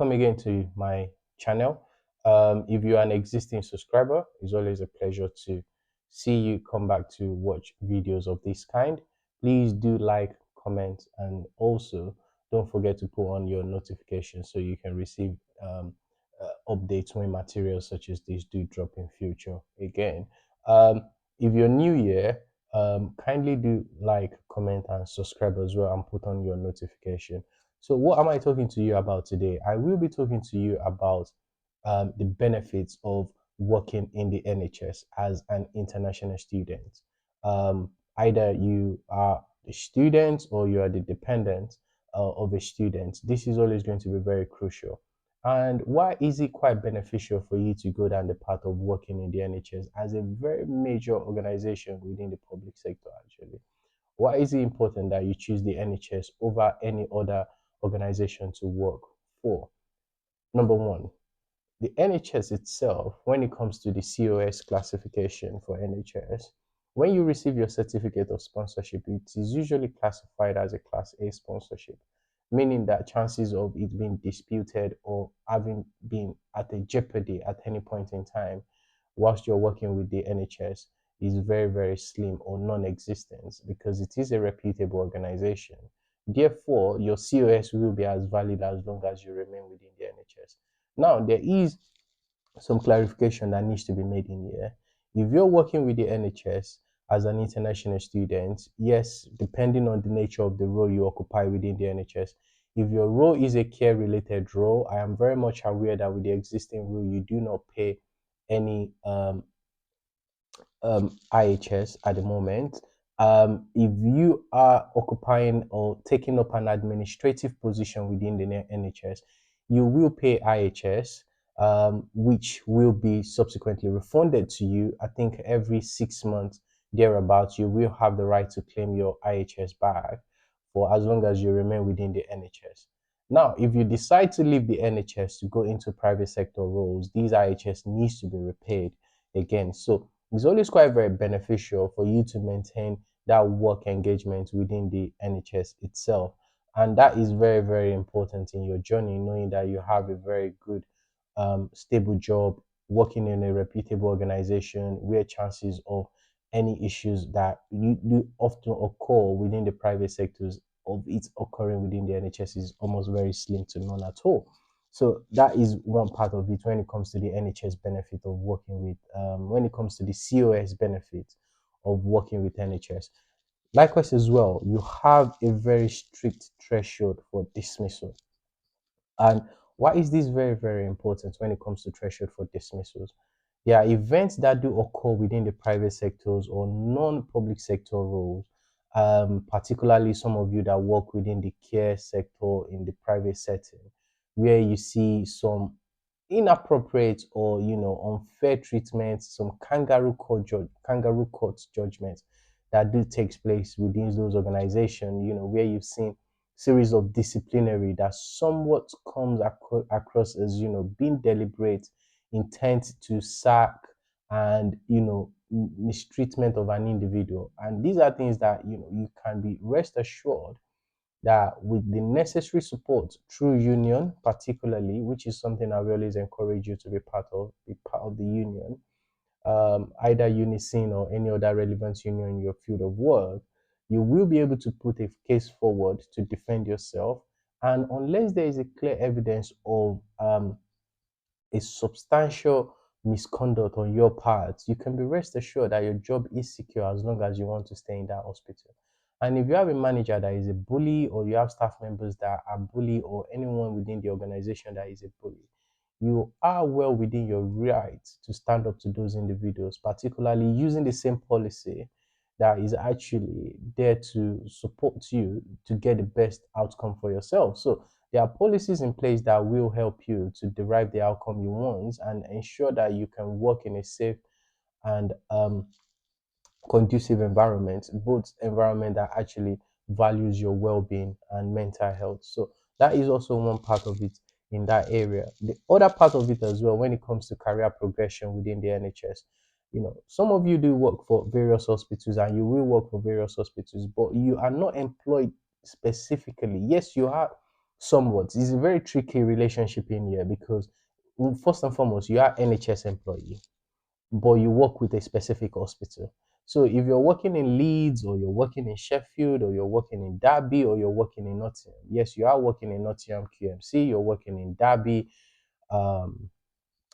Come again to my channel. If you are an existing subscriber, it's always a pleasure to see you come back to watch videos of this kind. Please do like, comment, and also don't forget to put on your notifications so you can receive updates when materials such as this do drop in future. Again, if you're new here, kindly do like, comment, and subscribe as well, and put on your notification. So, what am I talking to you about today? I will be talking to you about the benefits of working in the NHS as an international student. Either you are a student or you are the dependent of a student. This is always going to be very crucial. And why is it quite beneficial for you to go down the path of working in the NHS as a very major organization within the public sector, actually? Why is it important that you choose the NHS over any other organization to work for? Number one, the NHS itself, when it comes to the COS classification for NHS, when you receive your certificate of sponsorship, it is usually classified as a Class A sponsorship, meaning that chances of it being disputed or having been at a jeopardy at any point in time whilst you're working with the NHS is very, very slim or non-existent because it is a reputable organization. Therefore, your COS will be as valid as long as you remain within the NHS. Now, there is some clarification that needs to be made in here. If you're working with the NHS as an international student, yes, depending on the nature of the role you occupy within the NHS, if your role is a care related role, I am very much aware that with the existing rule, you do not pay any IHS at the moment. If you are occupying or taking up an administrative position within the NHS, you will pay IHS, which will be subsequently refunded to you. I think every 6 months, thereabouts, you will have the right to claim your IHS back for as long as you remain within the NHS. Now, if you decide to leave the NHS to go into private sector roles, these IHS needs to be repaid again. So it's always quite very beneficial for you to maintain that work engagement within the NHS itself. And that is very, very important in your journey, knowing that you have a very good, stable job, working in a reputable organization where chances of any issues that you often occur within the private sectors of it occurring within the NHS is almost very slim to none at all. So that is one part of it when it comes to the NHS benefit of working with, when it comes to the COS benefit of working with NHS. Likewise, as well, you have a very strict threshold for dismissal. And why is this very, very important when it comes to threshold for dismissals? There are events that do occur within the private sectors or non-public sector roles, particularly some of you that work within the care sector in the private setting, where you see some inappropriate or unfair treatment, some kangaroo court judgments that do takes place within those organizations, where you've seen series of disciplinary that somewhat comes across as being deliberate, intent to sack, and mistreatment of an individual. And these are things that you can be rest assured that with the necessary support through union, particularly, which is something I will always encourage you to be part of the union, either Unison or any other relevant union in your field of work, you will be able to put a case forward to defend yourself. And unless there is a clear evidence of a substantial misconduct on your part, you can be rest assured that your job is secure as long as you want to stay in that hospital. And if you have a manager that is a bully, or you have staff members that are bully, or anyone within the organization that is a bully, you are well within your right to stand up to those individuals, particularly using the same policy that is actually there to support you to get the best outcome for yourself. So there are policies in place that will help you to derive the outcome you want and ensure that you can work in a safe and conducive environment, both environment that actually values your well-being and mental health. So that is also one part of it in that area. The other part of it as well, when it comes to career progression within the NHS, some of you do work for various hospitals and you will work for various hospitals, but you are not employed specifically. Yes, you have somewhat. It's a very tricky relationship in here because, first and foremost, you are NHS employee, but you work with a specific hospital. So if you're working in Leeds, or you're working in Sheffield, or you're working in Derby, or you're working in Nottingham, yes, you are working in Nottingham QMC, you're working in Derby, um,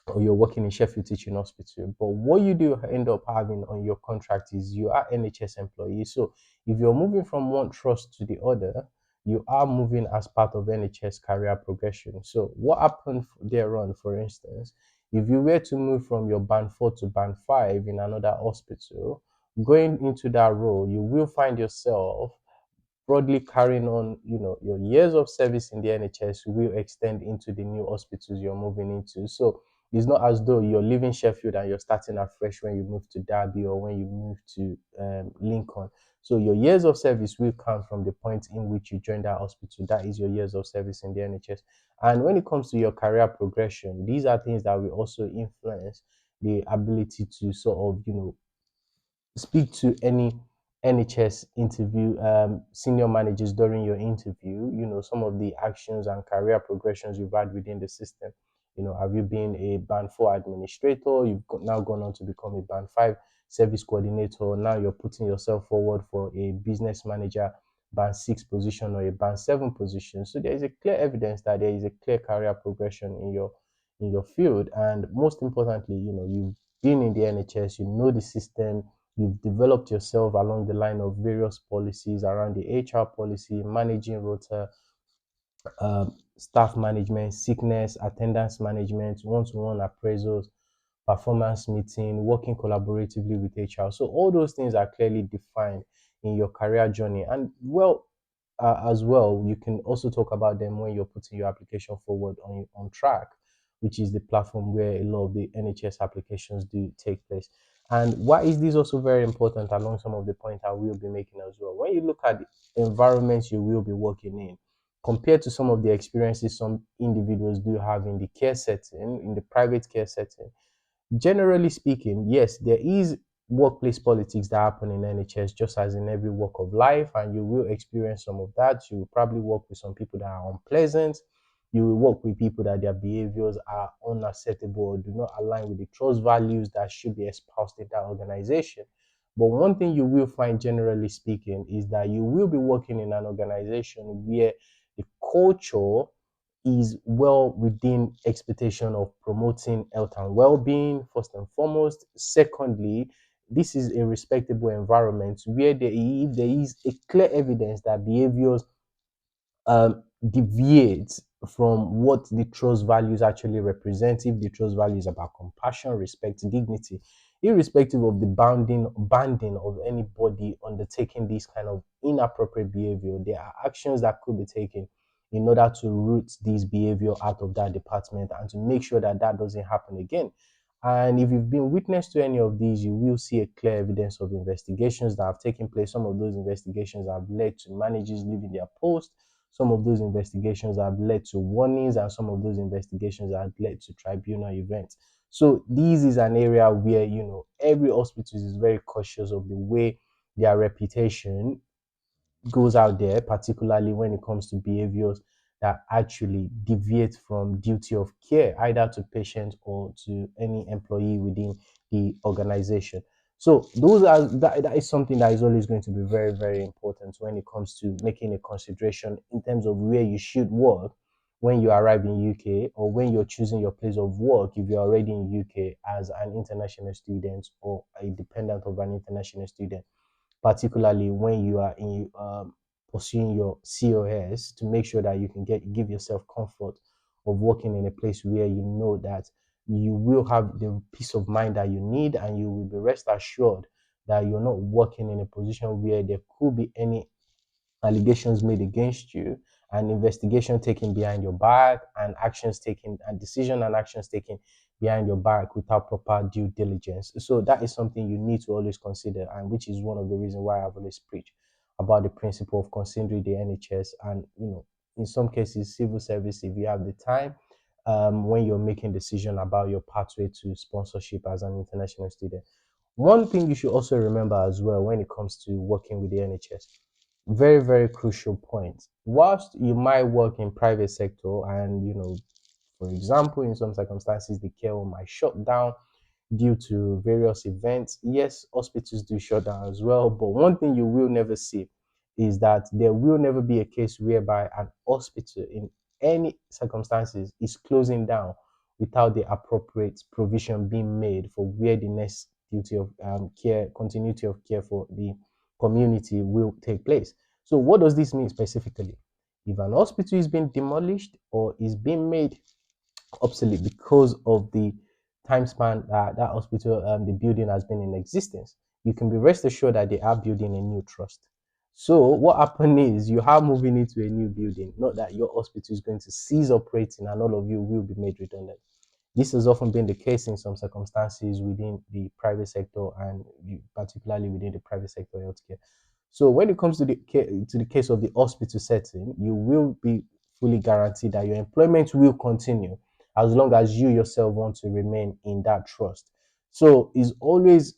or you're working in Sheffield Teaching Hospital. But what you do end up having on your contract is you are NHS employee. So if you're moving from one trust to the other, you are moving as part of NHS career progression. So what happened there on, for instance, if you were to move from your band 4 to band 5 in another hospital, going into that role, you will find yourself broadly carrying on, your years of service in the NHS will extend into the new hospitals you're moving into. So it's not as though you're leaving Sheffield and you're starting afresh when you move to Derby or when you move to Lincoln. So your years of service will come from the point in which you join that hospital. That is your years of service in the NHS. And when it comes to your career progression, these are things that will also influence the ability to sort of, speak to any NHS interview senior managers during your interview, some of the actions and career progressions you've had within the system. Have you been a band 4 administrator? You've now gone on to become a band 5 service coordinator. Now you're putting yourself forward for a business manager band 6 position or a band 7 position. So there is a clear evidence that there is a clear career progression in your field. And most importantly, you've been in the NHS, you know the system, you've developed yourself along the line of various policies around the HR policy, managing rota, staff management, sickness, attendance management, one-to-one appraisals, performance meeting, working collaboratively with HR. So all those things are clearly defined in your career journey. And as well, you can also talk about them when you're putting your application forward on track, which is the platform where a lot of the NHS applications do take place. And why is this also very important along some of the points I will be making as well? When you look at the environments you will be working in, compared to some of the experiences some individuals do have in the care setting, in the private care setting, generally speaking, yes, there is workplace politics that happen in NHS just as in every walk of life, and you will experience some of that. You will probably work with some people that are unpleasant. You will work with people that their behaviors are unacceptable or do not align with the trust values that should be espoused in that organization. But one thing you will find, generally speaking, is that you will be working in an organization where the culture is well within expectation of promoting health and well-being, first and foremost. Secondly, this is a respectable environment where if there is a clear evidence that behaviors deviates from what the trust values actually represent, if the trust value is about compassion, respect, dignity, irrespective of the banding of anybody undertaking this kind of inappropriate behavior, there are actions that could be taken in order to root this behavior out of that department and to make sure that that doesn't happen again. And if you've been witness to any of these, you will see a clear evidence of investigations that have taken place. Some of those investigations have led to managers leaving their post. Some of those investigations have led to warnings, and some of those investigations have led to tribunal events. So this is an area where every hospital is very cautious of the way their reputation goes out there, particularly when it comes to behaviors that actually deviate from duty of care, either to patients or to any employee within the organization. So that is something that is always going to be very, very important when it comes to making a consideration in terms of where you should work when you arrive in UK, or when you're choosing your place of work if you're already in UK as an international student or a dependent of an international student, particularly when you are in pursuing your COS, to make sure that you can give yourself comfort of working in a place where you know that you will have the peace of mind that you need, and you will be rest assured that you're not working in a position where there could be any allegations made against you, and investigation taken behind your back, and actions taken, and decision and actions taken behind your back without proper due diligence. So that is something you need to always consider, and which is one of the reasons why I've always preached about the principle of considering the NHS, and in some cases civil service if you have the time, when you're making decision about your pathway to sponsorship as an international student. One thing you should also remember as well when it comes to working with the NHS Very, very crucial point. Whilst you might work in private sector and, for example, in some circumstances, the care home might shut down due to various events. Yes, hospitals do shut down as well, but one thing you will never see is that there will never be a case whereby an hospital in any circumstances is closing down without the appropriate provision being made for where the next duty of care, continuity of care for the community will take place. So, what does this mean specifically? If an hospital is being demolished or is being made obsolete because of the time span that that hospital, the building has been in existence, you can be rest assured that they are building a new trust. So what happened is you are moving into a new building, not that your hospital is going to cease operating and all of you will be made redundant. This has often been the case in some circumstances within the private sector and particularly within the private sector healthcare. So when it comes to the case of the hospital setting, you will be fully guaranteed that your employment will continue as long as you yourself want to remain in that trust. So is always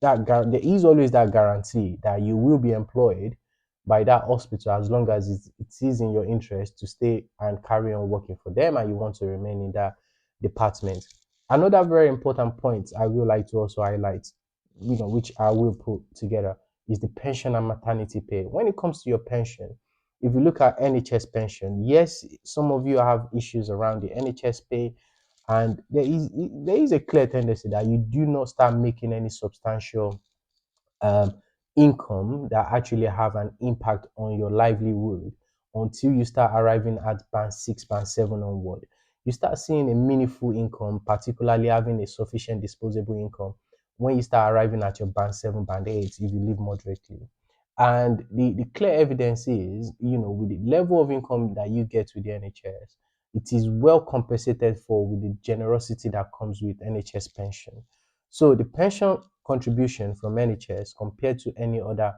there is always that guarantee that you will be employed by that hospital as long as it is in your interest to stay and carry on working for them and you want to remain in that department. Another very important point I would like to also highlight, which I will put together, is the pension and maternity pay. When it comes to your pension, if you look at NHS pension, yes, some of you have issues around the NHS pay, and there is a clear tendency that you do not start making any substantial um, income that actually have an impact on your livelihood until you start arriving at band 6, band 7 onward. You start seeing a meaningful income, particularly having a sufficient disposable income when you start arriving at your band 7, band 8, if you live moderately. And the clear evidence is, with the level of income that you get with the NHS, it is well compensated for with the generosity that comes with NHS pension. So the pension contribution from NHS compared to any other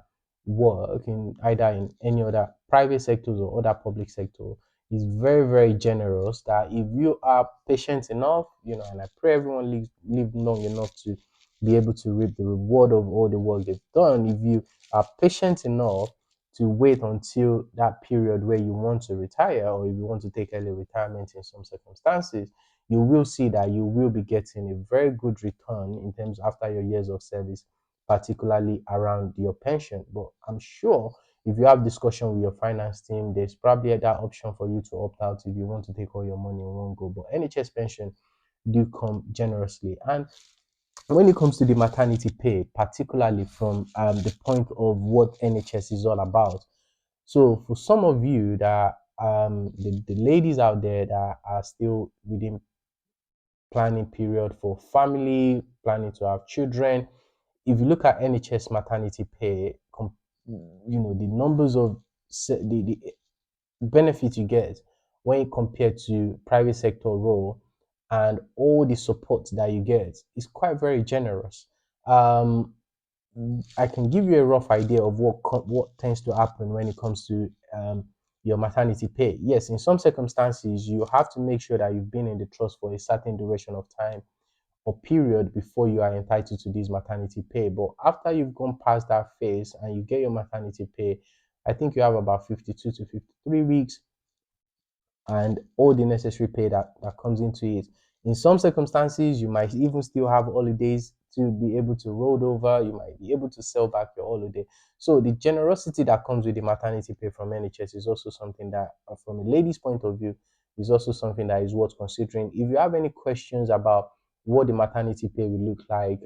work in either in any other private sectors or other public sector is very, very generous. That if you are patient enough, and I pray everyone live long enough to be able to reap the reward of all the work they've done. If you are patient enough to wait until that period where you want to retire, or if you want to take early retirement in some circumstances, you will see that you will be getting a very good return in terms after your years of service, particularly around your pension. But I'm sure if you have discussion with your finance team, there's probably that option for you to opt out if you want to take all your money in one go. But NHS pension do come generously. And when it comes to the maternity pay, particularly from the point of what NHS is all about. So for some of you that the ladies out there that are still within planning period for family, planning to have children. If you look at NHS maternity pay, the numbers of the benefits you get when you compare to private sector role and all the support that you get is quite very generous. Um, I can give you a rough idea of what tends to happen when it comes to your maternity pay. Yes, in some circumstances, you have to make sure that you've been in the trust for a certain duration of time or period before you are entitled to this maternity pay. But after you've gone past that phase and you get your maternity pay, I think you have about 52 to 53 weeks and all the necessary pay that comes into it. In some circumstances, you might even still have holidays to be able to roll over. You might be able to sell back your holiday. So the generosity that comes with the maternity pay from NHS is also something that, from a lady's point of view, is also something that is worth considering. If you have any questions about what the maternity pay will look like,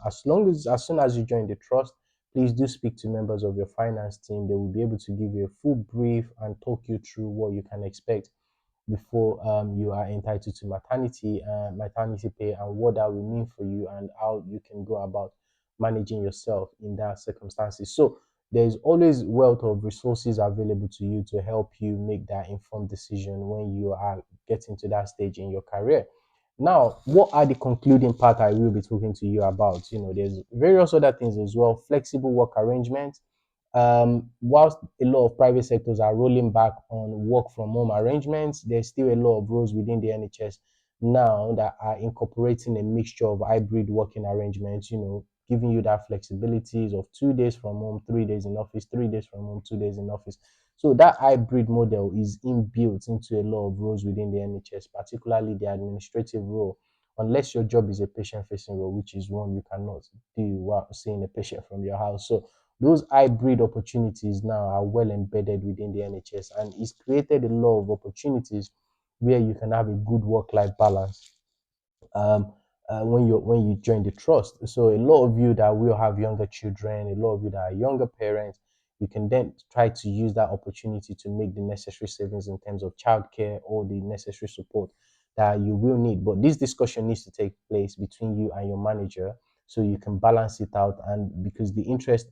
as soon as you join the trust, please do speak to members of your finance team. They will be able to give you a full brief and talk you through what you can expect before you are entitled to maternity pay and what that will mean for you and how you can go about managing yourself in that circumstances. So there's always wealth of resources available to you to help you make that informed decision when you are getting to that stage in your career. Now, what are the concluding part I will be talking to you about? There's various other things as well, flexible work arrangements. Whilst a lot of private sectors are rolling back on work from home arrangements, there's still a lot of roles within the NHS now that are incorporating a mixture of hybrid working arrangements, giving you that flexibilities of 2 days from home, 3 days in office, 3 days from home, 2 days in office. So that hybrid model is inbuilt into a lot of roles within the NHS, particularly the administrative role. Unless your job is a patient-facing role, which is one you cannot do while seeing a patient from your house. So those hybrid opportunities now are well embedded within the NHS, and it's created a lot of opportunities where you can have a good work-life balance um, when you join the trust. So a lot of you that will have younger children, a lot of you that are younger parents, you can then try to use that opportunity to make the necessary savings in terms of childcare or the necessary support that you will need. But this discussion needs to take place between you and your manager so you can balance it out. And because the interest,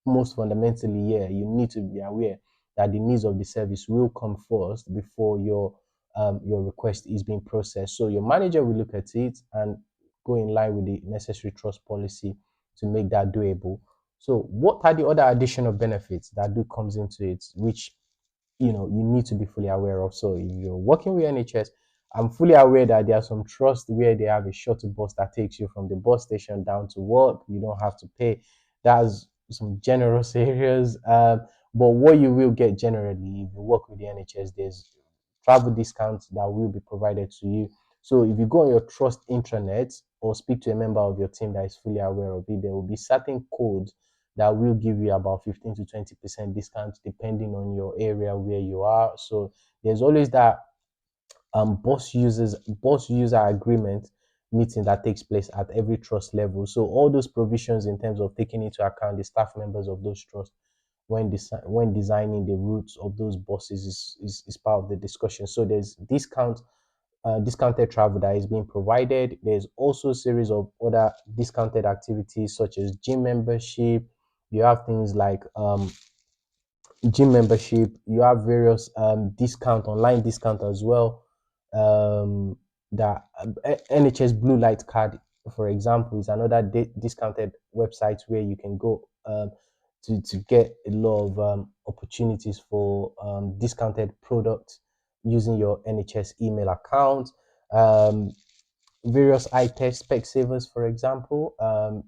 most fundamentally, yeah, you need to be aware that the needs of the service will come first before your request is being processed. So your manager will look at it and go in line with the necessary trust policy to make that doable. So what are the other additional benefits that do comes into it, which you need to be fully aware of? So if you're working with NHS, I'm fully aware that there are some trusts where they have a shuttle bus that takes you from the bus station down to work. You don't have to pay. That's some generous areas. But what you will get generally if you work with the NHS, there's travel discounts that will be provided to you. So if you go on your trust intranet or speak to a member of your team that is fully aware of it, there will be certain codes that will give you about 15 to 20% discount depending on your area where you are. So there's always that boss user agreement meeting that takes place at every trust level. So all those provisions in terms of taking into account the staff members of those trusts when designing the routes of those buses is part of the discussion. So there's discounted travel that is being provided. There's also a series of other discounted activities such as gym membership. You have things like gym membership. You have various online discount as well. That NHS Blue Light Card, for example, is another discounted website where you can go to get a lot of opportunities for discounted products using your NHS email account. Um, Various eye test spec savers, for example,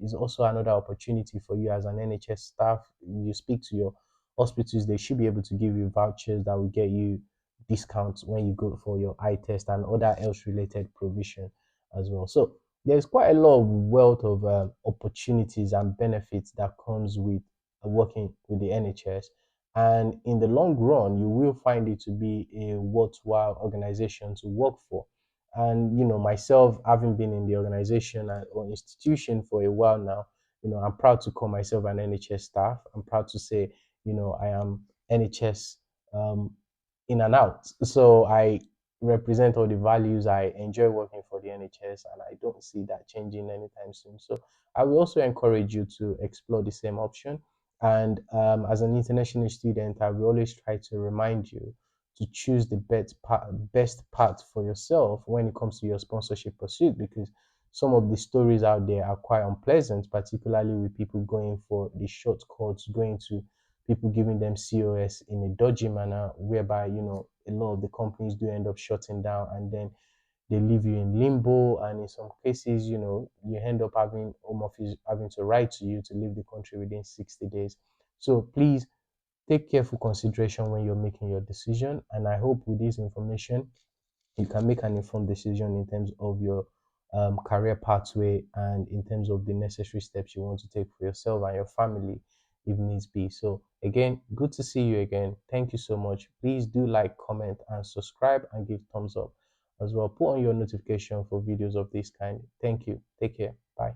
is also another opportunity for you as an NHS staff. You speak to your hospitals, they should be able to give you vouchers that will get you discounts when you go for your eye test and other else related provision as well. So there's quite a lot of wealth of opportunities and benefits that comes with working with the NHS. And in the long run, you will find it to be a worthwhile organization to work for. And myself, having been in the organization or institution for a while now, I'm proud to call myself an NHS staff. I'm proud to say, I am NHS um, in and out. So I represent all the values. I enjoy working for the NHS, and I don't see that changing anytime soon. So I will also encourage you to explore the same option. And as an international student, I will always try to remind you to choose the best path for yourself when it comes to your sponsorship pursuit, because some of the stories out there are quite unpleasant, particularly with people going for the shortcuts, going to people giving them COS in a dodgy manner, whereby a lot of the companies do end up shutting down, and then they leave you in limbo. And in some cases, you end up having home office having to write to you to leave the country within 60 days. So please take careful consideration when you're making your decision. And I hope with this information, you can make an informed decision in terms of your career pathway and in terms of the necessary steps you want to take for yourself and your family if needs be. So again, good to see you again. Thank you so much. Please do like, comment, and subscribe, and give thumbs up as well. Put on your notification for videos of this kind. Thank you. Take care. Bye.